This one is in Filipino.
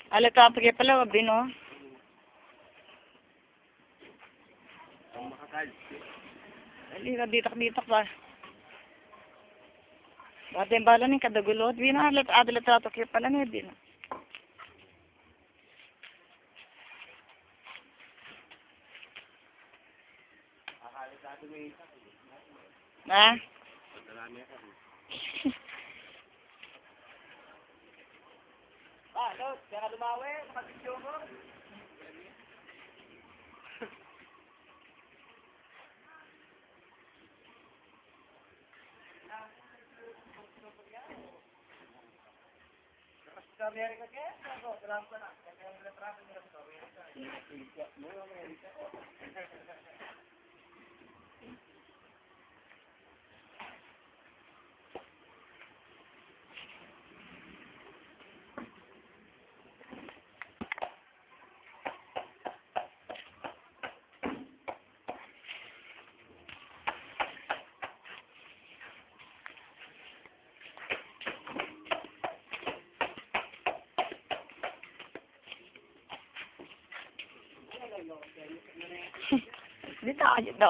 Alat tapos pala, bino. Dito, dito ba? Dati yung bala ni kadagulot. Bino, alat tapos pala ni bino. Ha? Lot, kaya ka lumawi, makapidyo mo. Sa Amerika kaya? Ako, salamat ka na. Kaya ang retrato nila sa Amerika. Dito, dito,